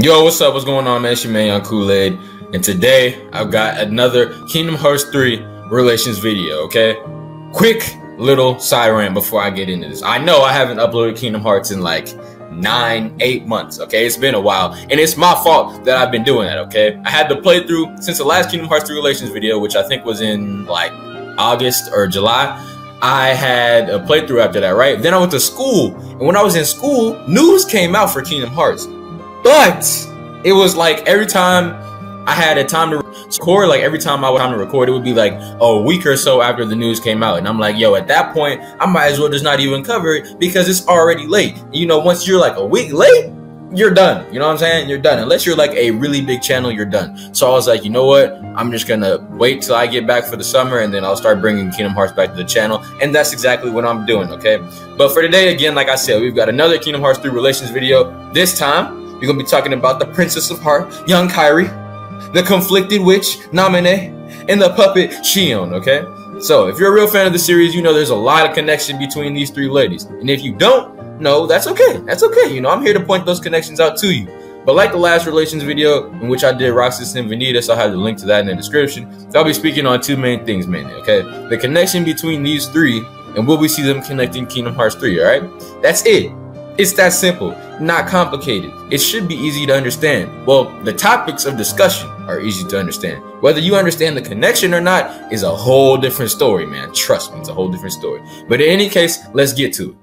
Yo, what's up? What's going on, man? It's your man, Young Kool-Aid. And today, I've got another Kingdom Hearts 3 relations video, okay? Quick little side rant before I get into this. I know I haven't uploaded Kingdom Hearts in like 8 months, okay? It's been a while, and it's my fault that I've been doing that, okay? I had to play through, since the last Kingdom Hearts 3 relations video, which I think was in like August or July, I had a playthrough after that, right? Then I went to school, and when I was in school, news came out for Kingdom Hearts. But it was like every time I had a time to record, like every time I would have to record, it would be like a week or so after the news came out. And I'm like, yo, at that point, I might as well just not even cover it because it's already late. You know, once you're like a week late, you're done. You know what I'm saying? You're done. Unless you're like a really big channel, you're done. So I was like, you know what? I'm just going to wait till I get back for the summer and then I'll start bringing Kingdom Hearts back to the channel. And that's exactly what I'm doing, okay? But for today, again, like I said, we've got another Kingdom Hearts 3 relations video. This time, we're going to be talking about the Princess of Heart, young Kairi, the conflicted witch, Namine, and the puppet, Xion, okay? So, if you're a real fan of the series, you know there's a lot of connection between these three ladies. And if you don't know, that's okay. That's okay. You know, I'm here to point those connections out to you. But like the last relations video, in which I did Roxas and Vanitas, I'll have the link to that in the description. So I'll be speaking on two main things mainly, okay? The connection between these three, and will we see them connecting Kingdom Hearts 3, alright? That's it. It's that simple, not complicated. It should be easy to understand. Well, the topics of discussion are easy to understand. Whether you understand the connection or not is a whole different story, man. Trust me, it's a whole different story. But in any case, let's get to it.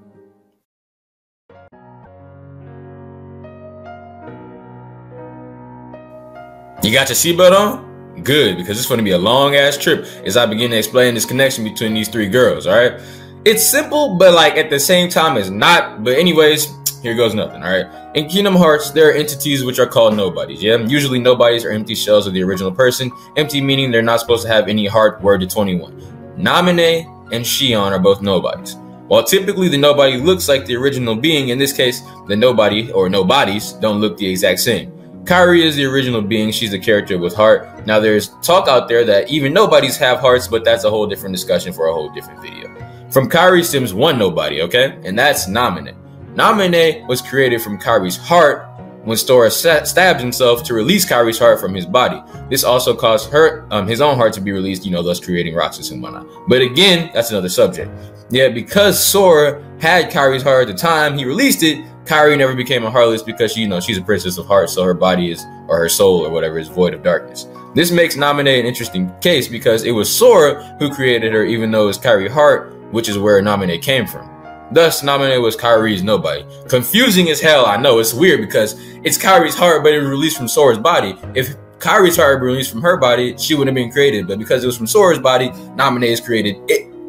You got your seatbelt on? Good, because it's going to be a long-ass trip as I begin to explain this connection between these three girls, alright? It's simple, but like at the same time it's not. But anyways, here goes nothing, alright? In Kingdom Hearts, there are entities which are called nobodies, yeah? Usually nobodies are empty shells of the original person. Empty meaning they're not supposed to have any heart, word to 21. Namine and Xion are both nobodies. While typically the nobody looks like the original being, in this case, the nobody or nobodies don't look the exact same. Kairi is the original being, she's the character with heart. Now there's talk out there that even nobodies have hearts, but that's a whole different discussion for a whole different video. From Kairi stems one nobody, okay? And that's Namine. Namine was created from Kairi's heart when Sora stabbed himself to release Kairi's heart from his body. This also caused her, his own heart to be released, you know, thus creating Roxas and whatnot. But again, that's another subject. Yeah, because Sora had Kairi's heart at the time he released it, Kairi never became a heartless because, you know, she's a princess of heart, so her body is, or her soul or whatever, is void of darkness. This makes Namine an interesting case because it was Sora who created her, even though it's Kairi's heart, which is where Namine came from. Thus, Namine was Kairi's nobody. Confusing as hell, I know. It's weird because it's Kairi's heart, but it was released from Sora's body. If Kairi's heart were released from her body, she wouldn't have been created. But because it was from Sora's body, Namine is created.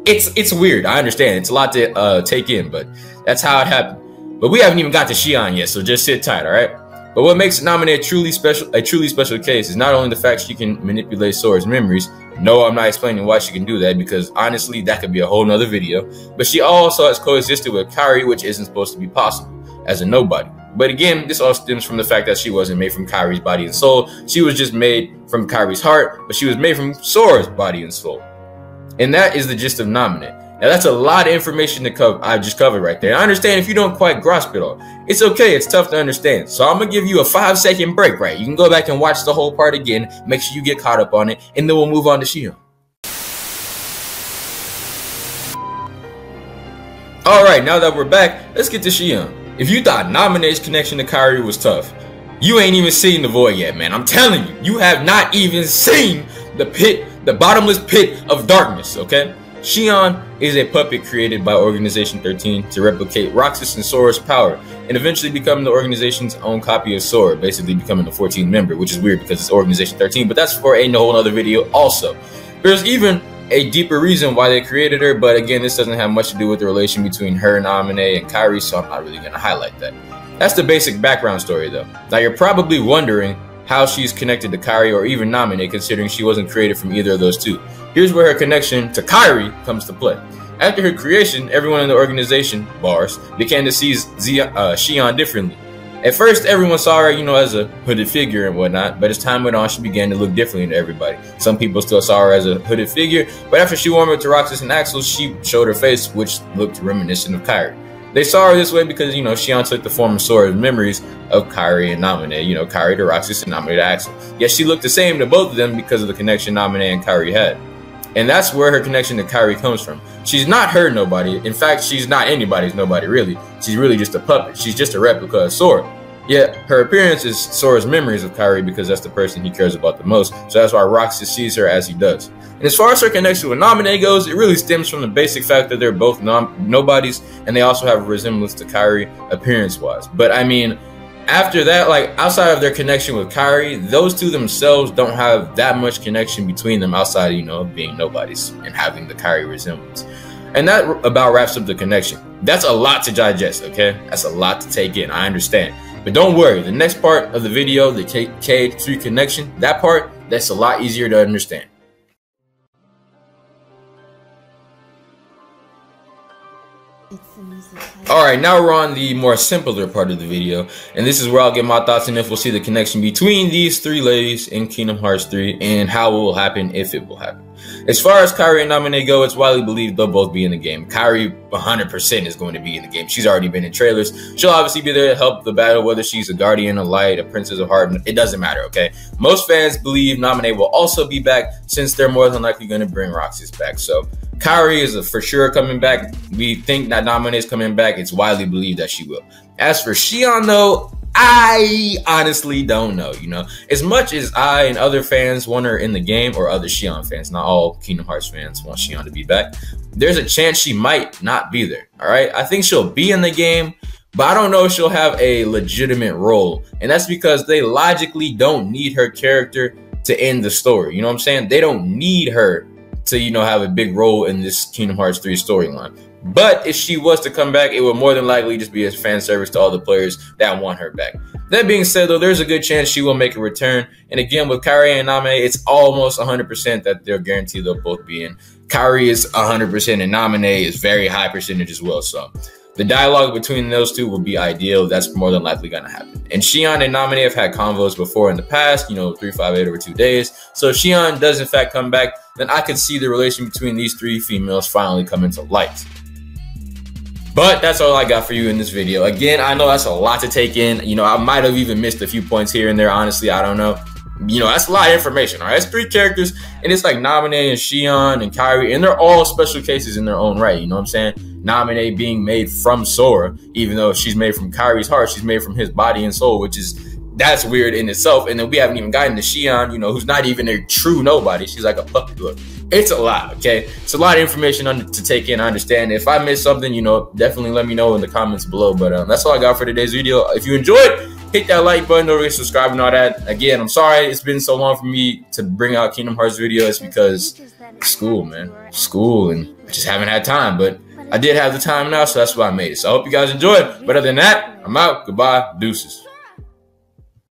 It's weird. I understand. It's a lot to take in, but that's how it happened. But we haven't even got to Xion yet, so just sit tight, all right? But what makes Namine a truly special case is not only the fact she can manipulate Sora's memories. No, I'm not explaining why she can do that because honestly, that could be a whole nother video. But she also has coexisted with Kairi, which isn't supposed to be possible as a nobody. But again, this all stems from the fact that she wasn't made from Kairi's body and soul. She was just made from Kairi's heart, but she was made from Sora's body and soul. And that is the gist of Namine. Now that's a lot of information to cover. I just covered right there. I understand if you don't quite grasp it all. It's okay. It's tough to understand. So I'm gonna give you a 5-second break, right? You can go back and watch the whole part again. Make sure you get caught up on it, and then we'll move on to Xion. All right, now that we're back, let's get to Xion. If you thought Namine's connection to Kairi was tough, you ain't even seen the void yet, man. I'm telling you, you have not even seen the pit, the bottomless pit of darkness. Okay. Xion is a puppet created by Organization 13 to replicate Roxas and Sora's power and eventually become the organization's own copy of Sora, basically becoming the 14th member, which is weird because it's Organization 13, but that's for a whole other video also. There's even a deeper reason why they created her, but again, this doesn't have much to do with the relation between her, Namine, and Kairi, so I'm not really going to highlight that. That's the basic background story though. Now you're probably wondering how she's connected to Kairi or even Namine, considering she wasn't created from either of those two. Here's where her connection to Kairi comes to play. After her creation, everyone in the organization, bars, began to see Xion differently. At first, everyone saw her, you know, as a hooded figure and whatnot, but as time went on, she began to look differently to everybody. Some people still saw her as a hooded figure, but after she warmed up to Roxas and Axel, she showed her face, which looked reminiscent of Kairi. They saw her this way because, Xion took the form of Sora's memories of Kairi and Namine, Kairi to Roxas and Namine to Axel. Yet she looked the same to both of them because of the connection Namine and Kairi had. And that's where her connection to Kairi comes from. She's not her nobody. In fact, she's not anybody's nobody, really. She's really just a puppet. She's just a replica of Sora. Yet, her appearance is Sora's memories of Kairi because that's the person he cares about the most. So that's why Roxas sees her as he does. And as far as her connection with Namine goes, it really stems from the basic fact that they're both nobodies, and they also have a resemblance to Kairi appearance-wise. But I mean, after that, like, outside of their connection with Kairi, those two themselves don't have that much connection between them outside of, being nobodies and having the Kairi resemblance. And that about wraps up the connection. That's a lot to digest, okay? That's a lot to take in, I understand. But don't worry, the next part of the video, the K3 connection, that part, that's a lot easier to understand. Alright, now we're on the more simpler part of the video, and this is where I'll get my thoughts on if we'll see the connection between these three ladies in Kingdom Hearts 3 and how it will happen if it will happen. As far as Kairi and Namine go, it's widely believed they'll both be in the game. Kairi 100% is going to be in the game. She's already been in trailers. She'll obviously be there to help the battle, whether she's a Guardian of Light, a Princess of Heart, it doesn't matter, okay? Most fans believe Namine will also be back since they're more than likely going to bring Roxas back. So Kairi is for sure coming back. We think that Namine is coming back. It's widely believed that she will. As for Xion, though, I honestly don't know, As much as I and other fans want her in the game, or other Xion fans, not all Kingdom Hearts fans want Xion to be back, there's a chance she might not be there, all right? I think she'll be in the game, but I don't know if she'll have a legitimate role. And that's because they logically don't need her character to end the story, you know what I'm saying? They don't need her to, have a big role in this Kingdom Hearts 3 storyline. But if she was to come back, it would more than likely just be a fan service to all the players that want her back. That being said, though, there's a good chance she will make a return. And again, with Kairi and Namine, it's almost 100% that they're guaranteed they'll both be in. Kairi is 100% and Namine is very high percentage as well. So the dialogue between those two will be ideal. That's more than likely going to happen. And Xion and Namine have had convos before in the past, 358 over 2 days. So if Xion does in fact come back, then I could see the relation between these three females finally come into light. But that's all I got for you in this video. Again, I know that's a lot to take in. I might have even missed a few points here and there. Honestly, I don't know. That's a lot of information, all right? It's three characters, and it's like Namine and Xion and Kairi, and they're all special cases in their own right, you know what I'm saying? Namine being made from Sora, even though she's made from Kairi's heart, she's made from his body and soul, that's weird in itself. And then we haven't even gotten to Xion, who's not even a true nobody. She's like a puppet. Look, it's a lot, okay? It's a lot of information to take in. I understand. If I missed something, definitely let me know in the comments below. But that's all I got for today's video. If you enjoyed, hit that like button, don't forget to subscribe and all that. Again, I'm sorry it's been so long for me to bring out Kingdom Hearts videos because school, man. School, and I just haven't had time. But I did have the time now, so that's why I made it. So I hope you guys enjoyed. But other than that, I'm out. Goodbye. Deuces.